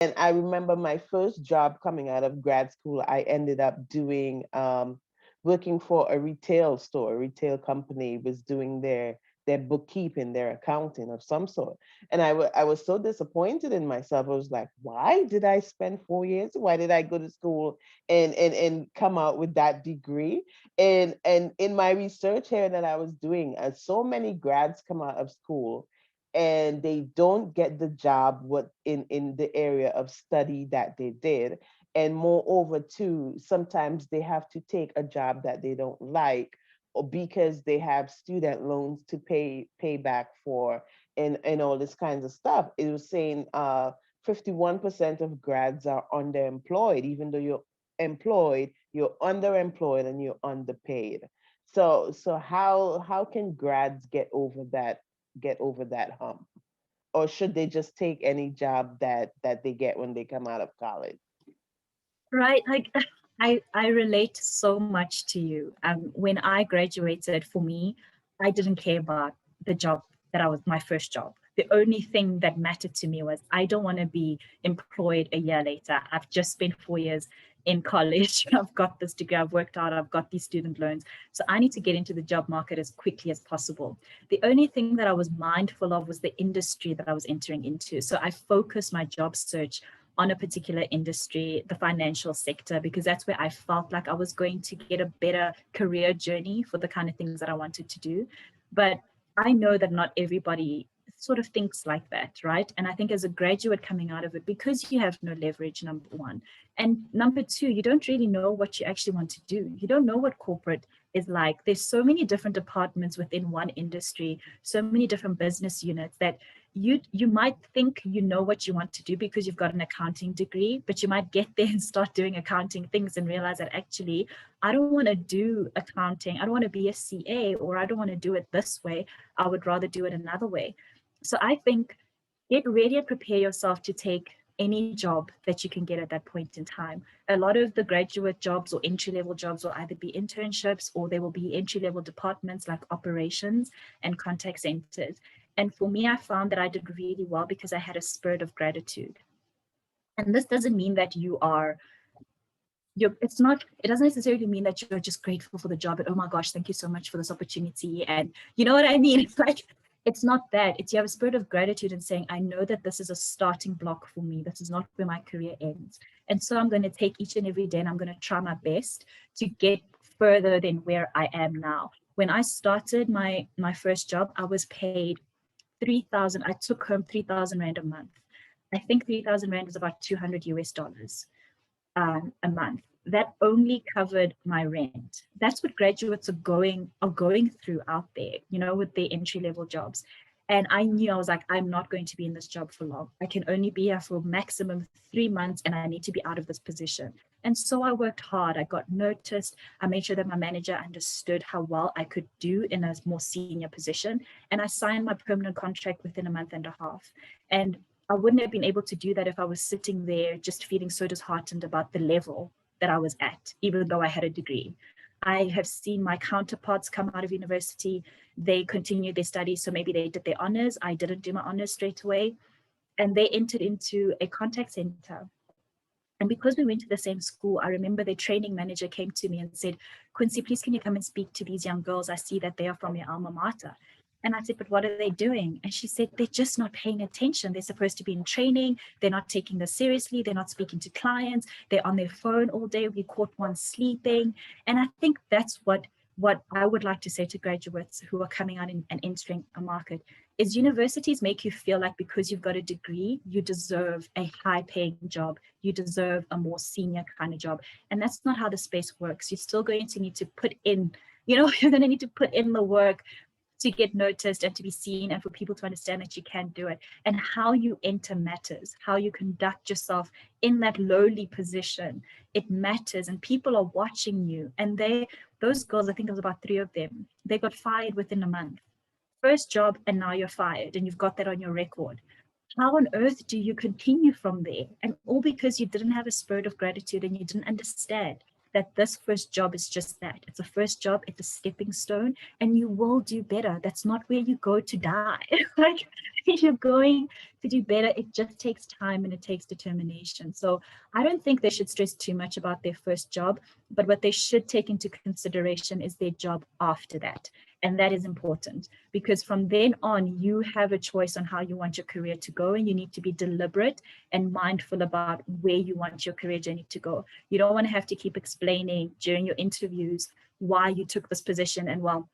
And I remember my first job coming out of grad school, I ended up doing working for a retail store, a retail company was doing their bookkeeping, their accounting of some sort. And I was so disappointed in myself. I was like, why did I spend 4 years? Why did I go to school and come out with that degree? And in my research here that I was doing, so many grads come out of school and they don't get the job what in the area of study that they did. And moreover too, sometimes they have to take a job that they don't like, or because they have student loans to pay back for, and all this kinds of stuff. It was saying 51% of grads are underemployed. Even though you're employed, you're underemployed and you're underpaid. So how can grads get over that hump? Or should they just take any job that they get when they come out of college? Right. Like I relate so much to you. When I graduated, for me, I didn't care about the job that I was my first job. The only thing that mattered to me was I don't want to be employed a year later. I've just spent 4 years in college. I've got this degree, I've worked out, I've got these student loans. So I need to get into the job market as quickly as possible. The only thing that I was mindful of was the industry that I was entering into. So I focused my job search on a particular industry, the financial sector, because that's where I felt like I was going to get a better career journey for the kind of things that I wanted to do. But I know that not everybody sort of thinks like that, right? And I think as a graduate coming out of it, because you have no leverage, number one. And number two, you don't really know what you actually want to do. You don't know what corporate is like. There's so many different departments within one industry, so many different business units that you might think you know what you want to do because you've got an accounting degree, but you might get there and start doing accounting things and realize that actually I don't want to do accounting, I don't want to be a CA, or I don't want to do it this way, I would rather do it another way. So I think get ready and prepare yourself to take any job that you can get at that point in time. A lot of the graduate jobs or entry level jobs will either be internships or they will be entry level departments like operations and contact centers. And for me, I found that I did really well because I had a spirit of gratitude. And this doesn't mean that it doesn't necessarily mean that you're just grateful for the job and oh my gosh, thank you so much for this opportunity. And you know what I mean? It's like, it's not that. It's you have a spirit of gratitude and saying, I know that this is a starting block for me. This is not where my career ends. And so I'm going to take each and every day and I'm going to try my best to get further than where I am now. When I started my first job, I was paid 3,000. I took home 3,000 Rand a month. I think 3,000 Rand is about 200 US dollars a month. That only covered my rent. That's what graduates are going through out there, with their entry level jobs. And I knew I was like, I'm not going to be in this job for long. I can only be here for maximum 3 months and I need to be out of this position. And so I worked hard. I got noticed. I made sure that my manager understood how well I could do in a more senior position. And I signed my permanent contract within a month and a half. And I wouldn't have been able to do that if I was sitting there just feeling so disheartened about the level that I was at, even though I had a degree. I have seen my counterparts come out of university, they continued their studies. So maybe they did their honors. I didn't do my honors straight away. And they entered into a contact center. And because we went to the same school, I remember the training manager came to me and said, Quincy, please can you come and speak to these young girls? I see that they are from your alma mater. And I said, but what are they doing? And she said, they're just not paying attention. They're supposed to be in training. They're not taking this seriously. They're not speaking to clients. They're on their phone all day. We caught one sleeping. And I think that's what I would like to say to graduates who are coming out and entering a market is universities make you feel like because you've got a degree, you deserve a high paying job. You deserve a more senior kind of job. And that's not how the space works. You're still going to need to put in, you're going to need to put in the work to get noticed and to be seen and for people to understand that you can do it. And how you enter matters, how you conduct yourself in that lowly position, it matters. And people are watching you. And those girls, I think it was about 3 of them, they got fired within a month. First job, and now you're fired, and you've got that on your record. How on earth do you continue from there? And all because you didn't have a spirit of gratitude and you didn't understand. that this first job is just that. It's a first job, it's a stepping stone, and you will do better. That's not where you go to die. Like, you're going to do better. It just takes time and it takes determination. So I don't think they should stress too much about their first job, but what they should take into consideration is their job after that. And that is important, because from then on, you have a choice on how you want your career to go, and you need to be deliberate and mindful about where you want your career journey to go. You don't want to have to keep explaining during your interviews why you took this position, and well,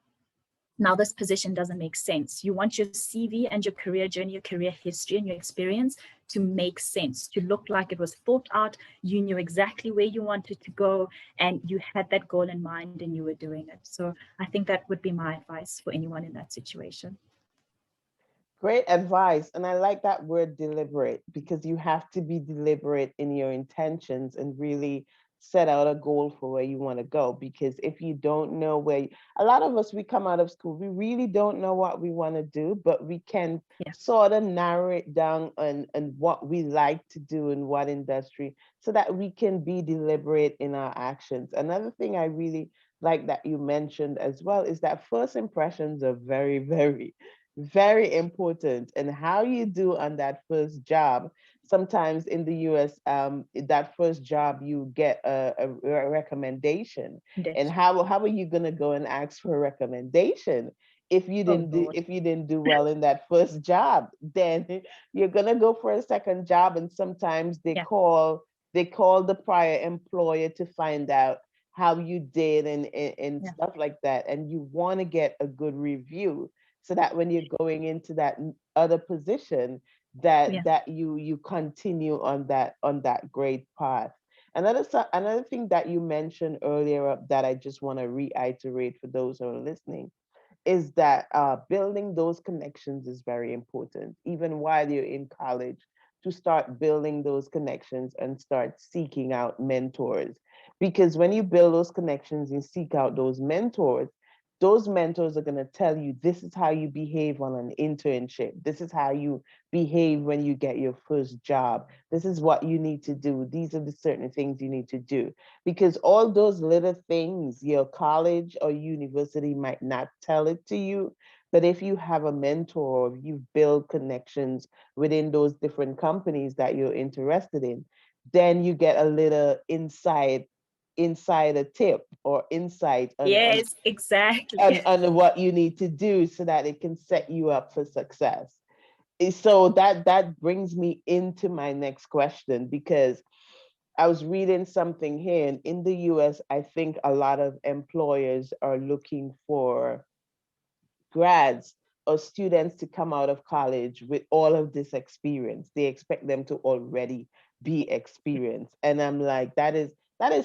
now this position doesn't make sense. You want your CV and your career journey, your career history and your experience to make sense, to look like it was thought out. You knew exactly where you wanted to go, and you had that goal in mind and you were doing it. So I think that would be my advice for anyone in that situation. Great advice. And I like that word deliberate, because you have to be deliberate in your intentions and really set out a goal for where you want to go. Because if you don't know where, a lot of us, we come out of school, we really don't know what we want to do, but we can Yeah. sort of narrow it down and what we like to do in what industry, so that we can be deliberate in our actions. Another thing I really like that you mentioned as well is that first impressions are very, very, very important. And how you do on that first job, sometimes in the US, that first job you get a recommendation. And That's, how are you going to go and ask for a recommendation if you oh didn't do, Lord. if you didn't do well in that first job? Then you're going to go for a second job, and sometimes Yeah. they call the prior employer to find out how you did, and Yeah. stuff like that. And you want to get a good review, so that when you're going into that other position, Yeah. that you continue on that great path. Another thing that you mentioned earlier, that I just want to reiterate for those who are listening, is that building those connections is very important, even while you're in college, to start building those connections and start seeking out mentors. Because when you build those connections and seek out those mentors are going to tell you, this is how you behave on an internship. This is how you behave when you get your first job. This is what you need to do. These are the certain things you need to do. Because all those little things, your college or university might not tell it to you. But if you have a mentor, if you build connections within those different companies that you're interested in, then you get a little inside a tip or insight Yes, exactly. on what you need to do, so that it can set you up for success. So that brings me into my next question, because I was reading something here, and in the US, I think a lot of employers are looking for grads or students to come out of college with all of this experience. They expect them to already be experienced. And I'm like, that is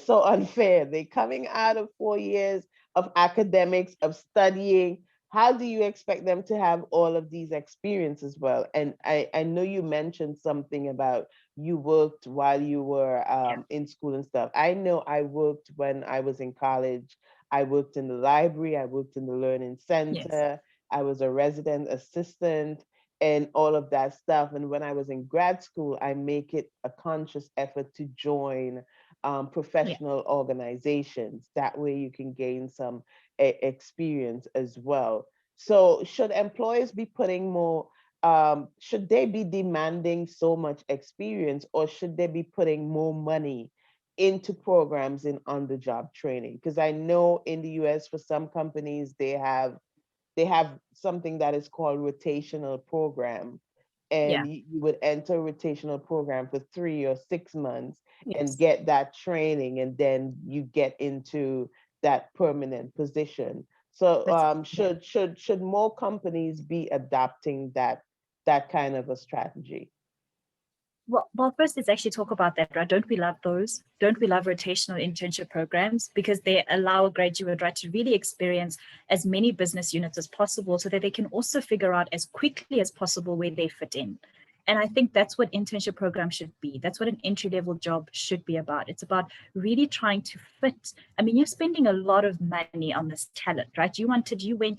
so unfair. They're coming out of 4 years of academics, of studying. How do you expect them to have all of these experiences? Well, and I know you mentioned something about you worked while you were Yeah. in school and stuff. I know I worked when I was in college. I worked in the library, I worked in the learning Yes. center, I was a resident assistant, and all of that stuff. And when I was in grad school, I make it a conscious effort to join Yeah. professional organizations. That way you can gain some experience as well. So should employers be putting more, should they be demanding so much experience, or should they be putting more money into programs in on-the-job training? Because I know in the US, for some companies, they have something that is called rotational program, Yeah. and you would enter a rotational program for 3 or 6 months and Yes. get that training, and then you get into that permanent position. So That's, yeah. should more companies be adopting that kind of a strategy? Well, first let's actually talk about that, right? Don't we love those? Don't we love rotational internship programs? Because they allow a graduate, right, to really experience as many business units as possible, so that they can also figure out as quickly as possible where they fit in. And I think that's what internship programs should be. That's what an entry level job should be about. It's about really trying to fit. I mean, you're spending a lot of money on this talent, right? You went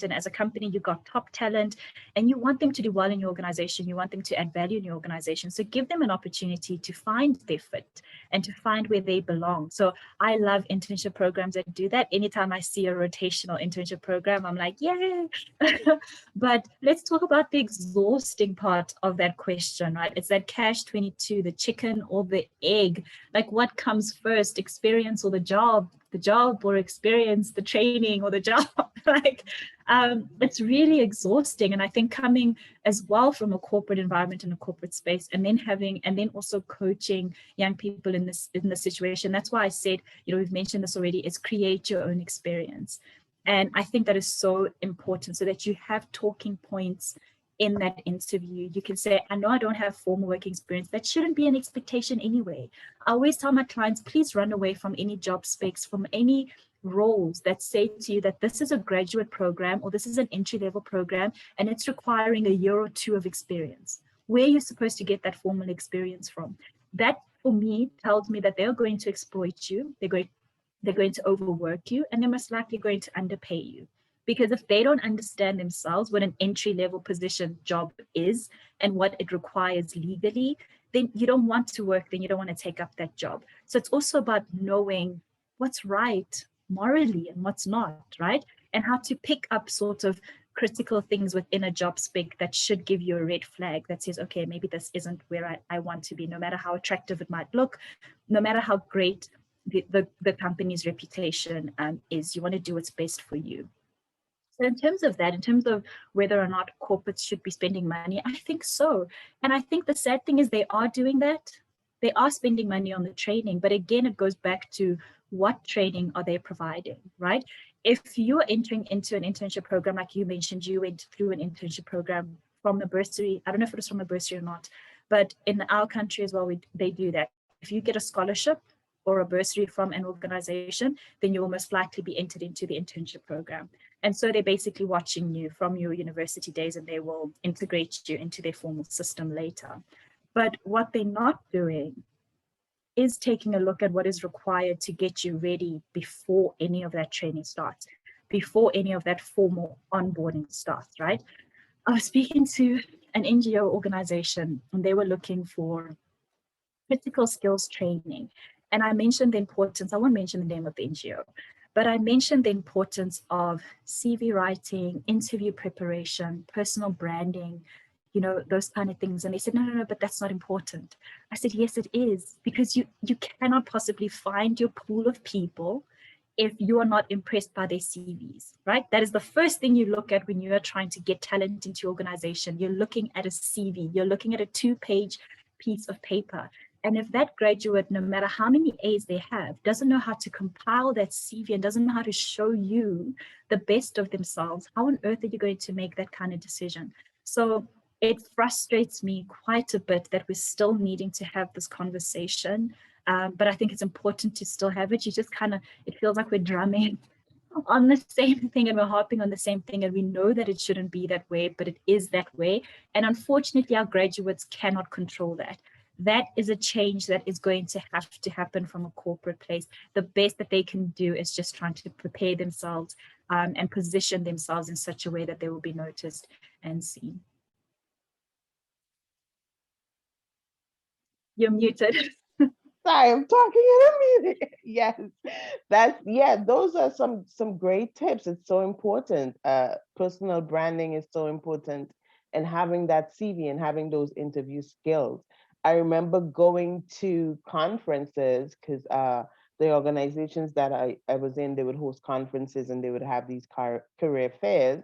in as a company, you got top talent, and you want them to do well in your organization. You want them to add value in your organization. So give them an opportunity to find their fit and to find where they belong. So I love internship programs that do that. Anytime I see a rotational internship program, I'm like, yay. But let's talk about the exhausting part of that question, right? It's that catch 22, the chicken or the egg. Like, what comes first, experience or the job or experience, the training or the job? Like, it's really exhausting. And I think coming as well from a corporate environment and a corporate space, and then also coaching young people in this situation. That's why I said, we've mentioned this already, is create your own experience. And I think that is so important, so that you have talking points in that interview. You can say, I know I don't have formal working experience. That shouldn't be an expectation anyway. I always tell my clients, please run away from any job specs, from any roles that say to you that this is a graduate program or this is an entry-level program and it's requiring a year or two of experience. Where are you supposed to get that formal experience from? That, for me, tells me that they're going to exploit you. They're going to overwork you, and they're most likely going to underpay you. Because if they don't understand themselves what an entry-level position job is and what it requires legally, then you don't want to work, then you don't want to take up that job. So it's also about knowing what's right morally and what's not, right? And how to pick up sort of critical things within a job spec that should give you a red flag that says, okay, maybe this isn't where I want to be, no matter how attractive it might look, no matter how great the company's reputation is. You want to do what's best for you. So in terms of that, in terms of whether or not corporates should be spending money, I think so. And I think the sad thing is they are doing that. They are spending money on the training, but again, it goes back to what training are they providing, right? If you're entering into an internship program, like you mentioned, you went through an internship program from a bursary. I don't know if it was from a bursary or not, but in our country as well, they do that. If you get a scholarship or a bursary from an organization, then you will most likely be entered into the internship program. And so they're basically watching you from your university days, and they will integrate you into their formal system later. But what they're not doing is taking a look at what is required to get you ready before any of that training starts, before any of that formal onboarding starts, right? I was speaking to an NGO organization, and they were looking for critical skills training. And I mentioned the importance, I won't mention the name of the NGO, but I mentioned the importance of CV writing, interview preparation, personal branding, those kind of things. And they said, no, but that's not important. I said, yes, it is, because you cannot possibly find your pool of people if you are not impressed by their CVs, right? That is the first thing you look at when you are trying to get talent into your organization. You're looking at a CV, you're looking at a 2-page piece of paper. And if that graduate, no matter how many A's they have, doesn't know how to compile that CV and doesn't know how to show you the best of themselves, how on earth are you going to make that kind of decision? So it frustrates me quite a bit that we're still needing to have this conversation. But I think it's important to still have it. You just it feels like we're drumming on the same thing and we're harping on the same thing, and we know that it shouldn't be that way, but it is that way. And unfortunately, our graduates cannot control that. That is a change that is going to have to happen from a corporate place. The best that they can do is just trying to prepare themselves and position themselves in such a way that they will be noticed and seen. You're muted. Sorry, I'm talking in a meeting. Yes, those are some great tips. It's so important. Personal branding is so important, and having that CV and having those interview skills. I remember going to conferences because the organizations that I was in, they would host conferences and they would have these career fairs.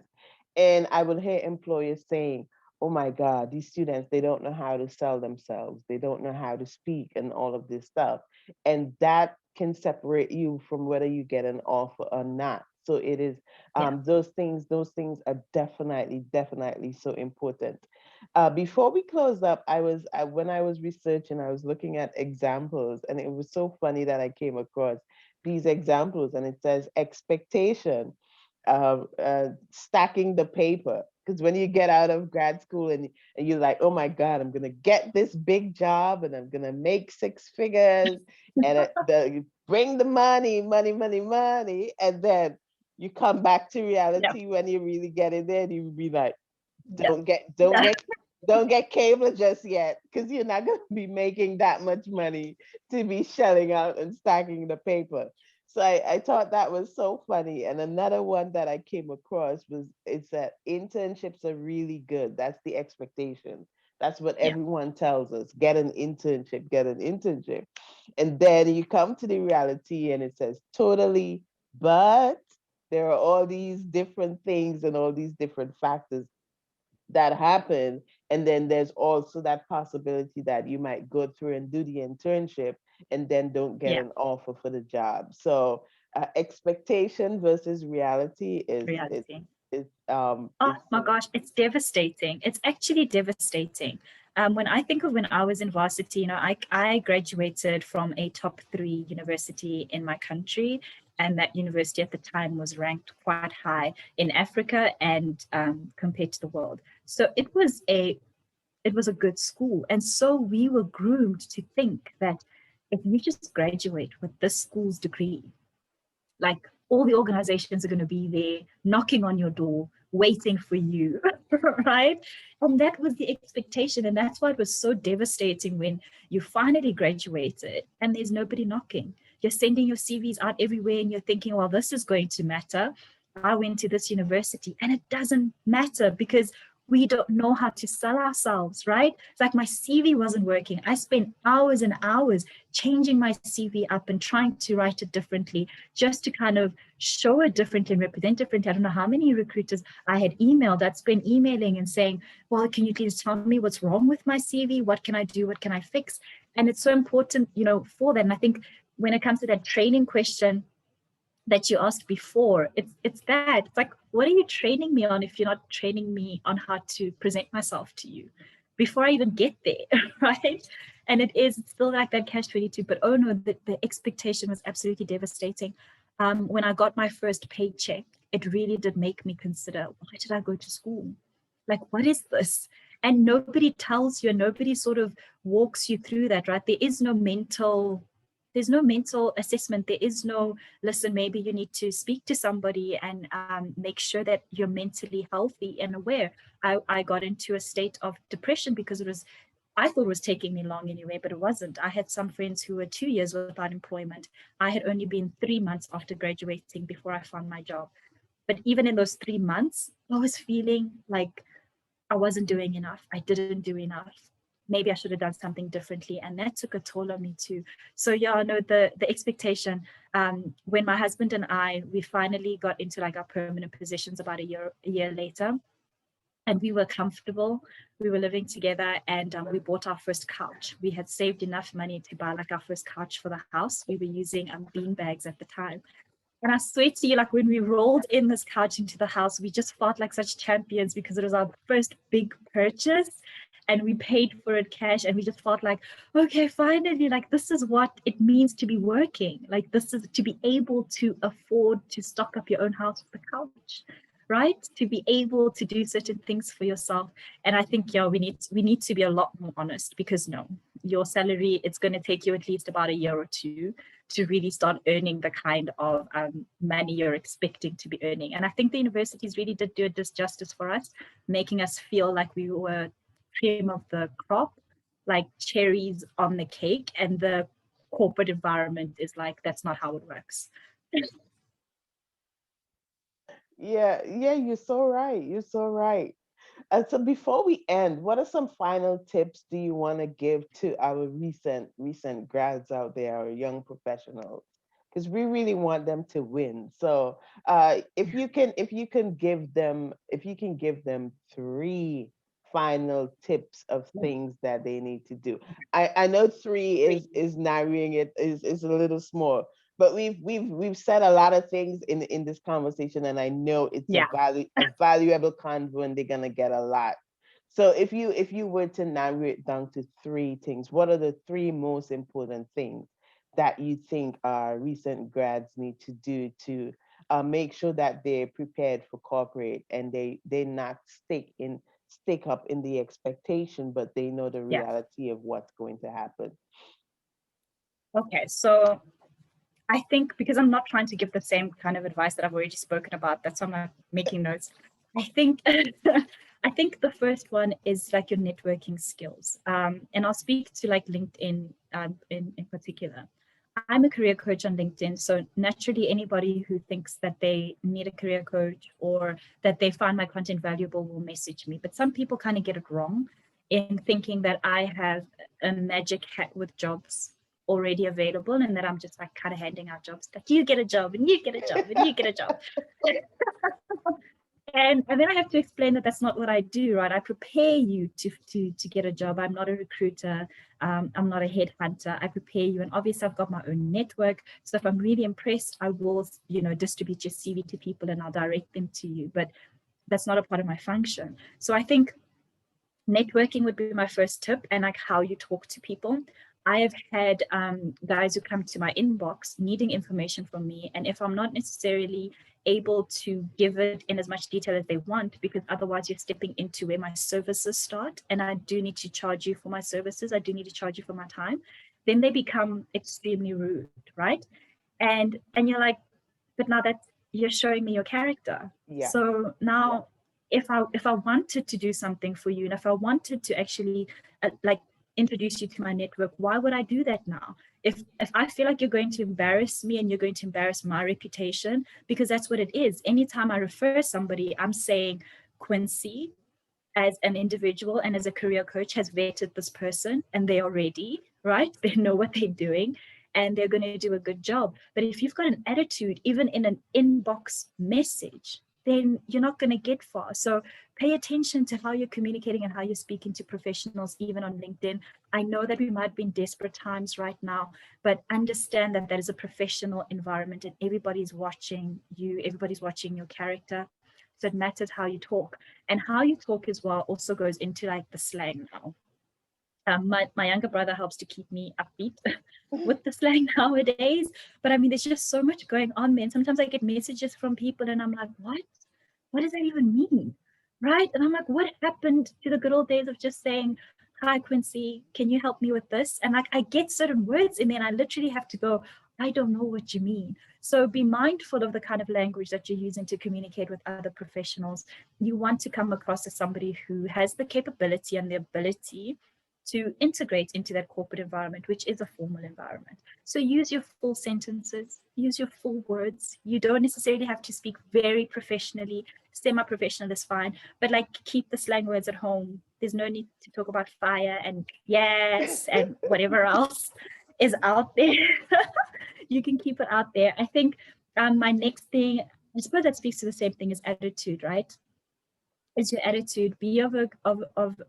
And I would hear employers saying, oh my God, these students, they don't know how to sell themselves. They don't know how to speak and all of this stuff. And that can separate you from whether you get an offer or not. So it is, those things are definitely so important. Before we close up, when I was researching, I was looking at examples, and it was so funny that I came across these examples, and it says expectation, stacking the paper. Because when you get out of grad school and you're like, oh my God, I'm going to get this big job and I'm going to make 6 figures and you bring the money. And then you come back to reality when you really get in there and you be like, don't don't get cable just yet, because you're not going to be making that much money to be shelling out and stacking the paper. So I thought that was so funny. And another one that I came across was, it's that internships are really good. That's the expectation. That's what Yeah. everyone tells us. Get an internship, get an internship. And then you come to the reality and it says totally, but there are all these different things and all these different factors that happen. And then there's also that possibility that you might go through and do the internship and then don't get Yeah. an offer for the job. So expectation versus reality Reality. Oh it's my gosh, it's devastating. It's actually devastating. When I think of when I was in varsity, I graduated from a top 3 university in my country, and that university at the time was ranked quite high in Africa and compared to the world. So it was a good school, and so we were groomed to think that if you just graduate with this school's degree, like all the organizations are going to be there knocking on your door waiting for you. Right? And that was the expectation, and that's why it was so devastating when you finally graduated and there's nobody knocking. You're sending your CVs out everywhere and you're thinking, well, this is going to matter. I went to this university, and it doesn't matter because we don't know how to sell ourselves, right? It's like my CV wasn't working. I spent hours and hours changing my CV up and trying to write it differently just to kind of show it differently and represent differently. I don't know how many recruiters I had emailed. I'd spent emailing and saying, well, can you please tell me what's wrong with my CV? What can I do? What can I fix? And it's so important, for that. And I think when it comes to that training question that you asked before, it's that. It's like, what are you training me on if you're not training me on how to present myself to you before I even get there, right? And it's still like that catch-22. But oh no, the expectation was absolutely devastating. When I got my first paycheck, it really did make me consider, why did I go to school? Like, what is this? And nobody tells you, and nobody sort of walks you through that, right? There's no mental assessment. There is no, listen, maybe you need to speak to somebody and make sure that you're mentally healthy and aware. I got into a state of depression because I thought it was taking me long anyway, but it wasn't. I had some friends who were 2 years without employment. I had only been 3 months after graduating before I found my job. But even in those 3 months, I was feeling like I wasn't doing enough. I didn't do enough. Maybe I should have done something differently. And that took a toll on me too. So yeah, no, the expectation, when my husband and we finally got into like our permanent positions about a year later, and we were comfortable. We were living together, and we bought our first couch. We had saved enough money to buy like our first couch for the house. We were using bean bags at the time. And I swear to you, like when we rolled in this couch into the house, we just felt like such champions because it was our first big purchase and we paid for it cash. And we just felt like, okay, finally, like this is what it means to be working. Like this is to be able to afford to stock up your own house with a couch, right? To be able to do certain things for yourself. And I think, yeah, we need to be a lot more honest, because no, your salary, it's going to take you at least about a year or two to really start earning the kind of money you're expecting to be earning. And I think the universities really did do a disjustice for us, making us feel like we were cream of the crop, like cherries on the cake. And the corporate environment is like, that's not how it works. Yeah, yeah, you're so right. You're so right. So before we end, what are some final tips do you want to give to our recent grads out there, our young professionals? Because we really want them to win. So if you can give them three final tips of things that they need to do. I know three is narrowing it, is a little small, but we've said a lot of things in this conversation, and I know it's Yeah. a valuable convo, and they're gonna get a lot. So if you were to narrow it down to three things, what are the three most important things that you think our recent grads need to do to make sure that they're prepared for corporate, and they not stick up in the expectation, but they know the Yeah. reality of what's going to happen? Okay. So I think, because I'm not trying to give the same kind of advice that I've already spoken about, that's why I'm not making notes. I think I think the first one is like your networking skills. And I'll speak to like LinkedIn in particular. I'm a career coach on LinkedIn. So naturally, anybody who thinks that they need a career coach or that they find my content valuable will message me. But some people kind of get it wrong in thinking that I have a magic hat with jobs already available and that I'm just like kind of handing out jobs like you get a job and you get a job and you get a job. And then I have to explain that that's not what I do, right? I prepare you to get a job. I'm not a recruiter. I'm not a headhunter. I prepare you, and obviously I've got my own network. So if I'm really impressed, I will, distribute your CV to people and I'll direct them to you. But that's not a part of my function. So I think networking would be my first tip, and like how you talk to people. I have had guys who come to my inbox needing information from me, and if I'm not necessarily able to give it in as much detail as they want, because otherwise you're stepping into where my services start, and I do need to charge you for my services, I do need to charge you for my time, then they become extremely rude, right? And you're like, but now that you're showing me your character. Yeah. So now if I wanted to do something for you and if I wanted to actually like introduce you to my network, why would I do that now? If I feel like you're going to embarrass me and you're going to embarrass my reputation, because that's what it is. Anytime I refer somebody, I'm saying Quincy as an individual and as a career coach has vetted this person and they are ready, right? They know what they're doing and they're going to do a good job. But if you've got an attitude, even in an inbox message, then you're not going to get far. So pay attention to how you're communicating and how you're speaking to professionals, even on LinkedIn. I know that we might be in desperate times right now, but understand that that is a professional environment and everybody's watching you, everybody's watching your character. So it matters how you talk. And how you talk as well also goes into like the slang now. My younger brother helps to keep me upbeat with the slang nowadays. But I mean, there's just so much going on, man. Sometimes I get messages from people and I'm like, what? What does that even mean? Right? And I'm like, what happened to the good old days of just saying, hi, Quincy, can you help me with this? And like, I get certain words and then I literally have to go, I don't know what you mean. So be mindful of the kind of language that you're using to communicate with other professionals. You want to come across as somebody who has the capability and the ability to integrate into that corporate environment, which is a formal environment. So use your full sentences, use your full words. You don't necessarily have to speak very professionally. Semi-professional is fine, but like keep the slang words at home. There's no need to talk about fire and yes and whatever else is out there. You can keep it out there. I think my next thing, I suppose that speaks to the same thing as attitude, right? Is your attitude. Be of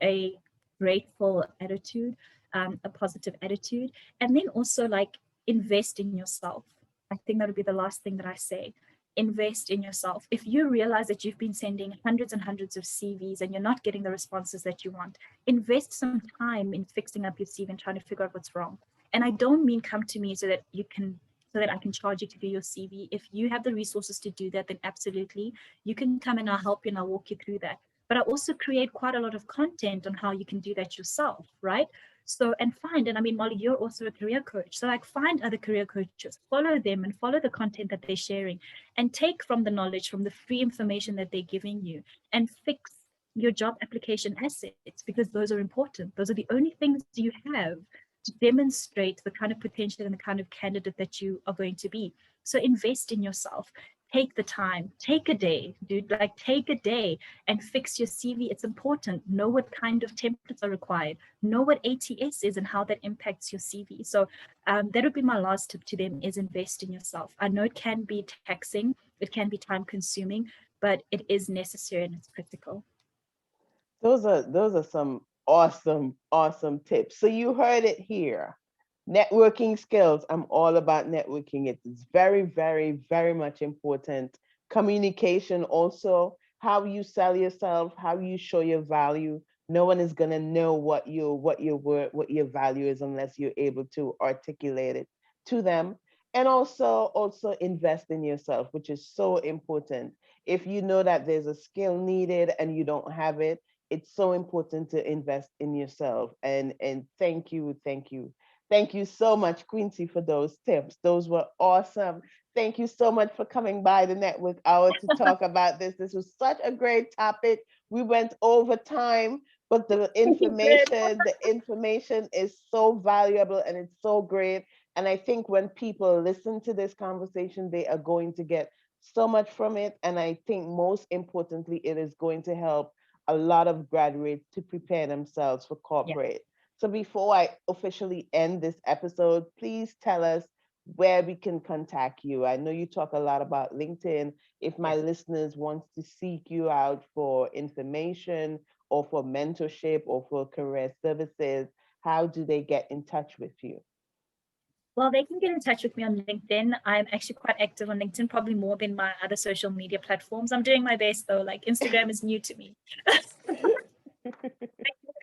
a grateful attitude, a positive attitude, and then also like invest in yourself. I think that would be the last thing that I say. Invest in yourself. If you realize that you've been sending hundreds and hundreds of CVs and you're not getting the responses that you want, invest some time in fixing up your CV and trying to figure out what's wrong. And I don't mean come to me so that I can charge you to do your CV. If you have the resources to do that, then absolutely you can come and I'll help you and I'll walk you through that. But I also create quite a lot of content on how you can do that yourself, right? So, and I mean, Molly, you're also a career coach. So, like, find other career coaches, follow them and follow the content that they're sharing and take from the knowledge, from the free information that they're giving you and fix your job application assets because those are important. Those are the only things you have to demonstrate the kind of potential and the kind of candidate that you are going to be. So, invest in yourself. Take the time, take a day, dude, like take a day and fix your CV. It's important. Know what kind of templates are required. Know what ATS is and how that impacts your CV. So that would be my last tip to them is invest in yourself. I know it can be taxing, it can be time consuming, but it is necessary and it's critical. Those are some awesome tips. So you heard it here. Networking skills. I'm all about networking. It's very much important. Communication also, how you sell yourself, how you show your value. No one is gonna know what your value is unless you're able to articulate it to them. And also invest in yourself, which is so important. If you know that there's a skill needed and you don't have it, it's so important to invest in yourself. And thank you so much, Quincy, for those tips. Those were awesome. Thank you so much for coming by the Network Hour to talk about this. This was such a great topic. We went over time, but You did. the information is so valuable and it's so great. And I think when people listen to this conversation, they are going to get so much from it. And I think most importantly, it is going to help a lot of graduates to prepare themselves for Yeah. corporate. So before I officially end this episode, please tell us where we can contact you. I know you talk a lot about LinkedIn. If my Yes. listeners want to seek you out for information or for mentorship or for career services, how do they get in touch with you? Well, they can get in touch with me on LinkedIn. I'm actually quite active on LinkedIn, probably more than my other social media platforms. I'm doing my best though. Like Instagram is new to me.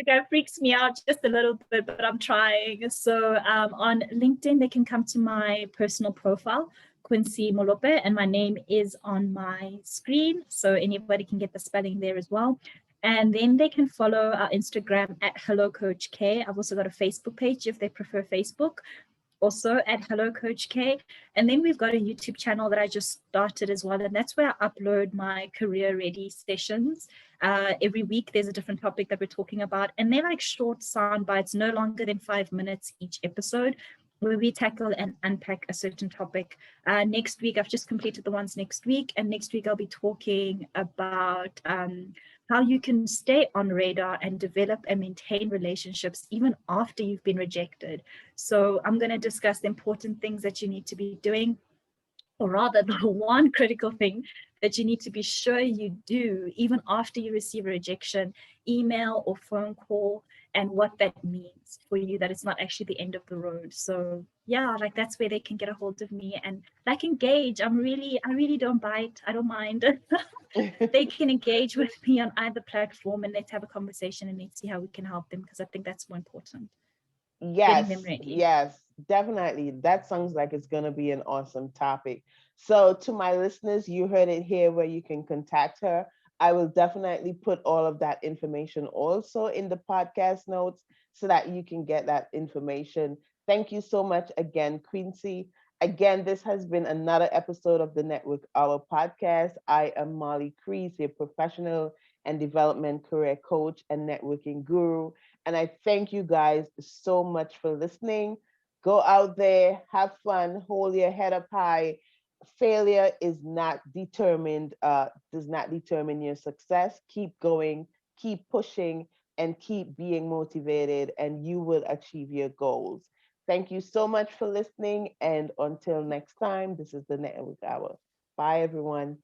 Instagram freaks me out just a little bit, but I'm trying. So on LinkedIn, they can come to my personal profile, Quincy Molope, and my name is on my screen. So anybody can get the spelling there as well. And then they can follow our Instagram at Hello Coach K. I've also got a Facebook page if they prefer Facebook, also at Hello Coach K. And then we've got a YouTube channel that I just started as well. And that's where I upload my career ready sessions. Every week, there's a different topic that we're talking about. And they're like short sound bites, no longer than 5 minutes each episode, where we tackle and unpack a certain topic. Next week, I've just completed the ones next week. And next week, I'll be talking about how you can stay on radar and develop and maintain relationships even after you've been rejected. So I'm going to discuss the important things that you need to be doing, or rather, the one critical thing that you need to be sure you do even after you receive a rejection, email or phone call, and what that means for you, that it's not actually the end of the road. So yeah, like that's where they can get a hold of me and like engage. I really don't bite. I don't mind. They can engage with me on either platform and let's have a conversation and let's see how we can help them, because I think that's more important. Getting them Yes, ready. yes, definitely. That sounds like it's going to be an awesome topic. So, to my listeners, you heard it here where you can contact her. I will definitely put all of that information also in the podcast notes so that you can get that information. Thank you so much again, Quincy. Again, this has been another episode of the Network Hour podcast. I am Molly Crease, your professional and development career coach and networking guru. And I thank you guys so much for listening. Go out there, have fun, hold your head up high. Failure is not determined, does not determine your success. Keep going, keep pushing, and keep being motivated, and you will achieve your goals. Thank you so much for listening. And until next time, this is the Network Hour. Bye, everyone.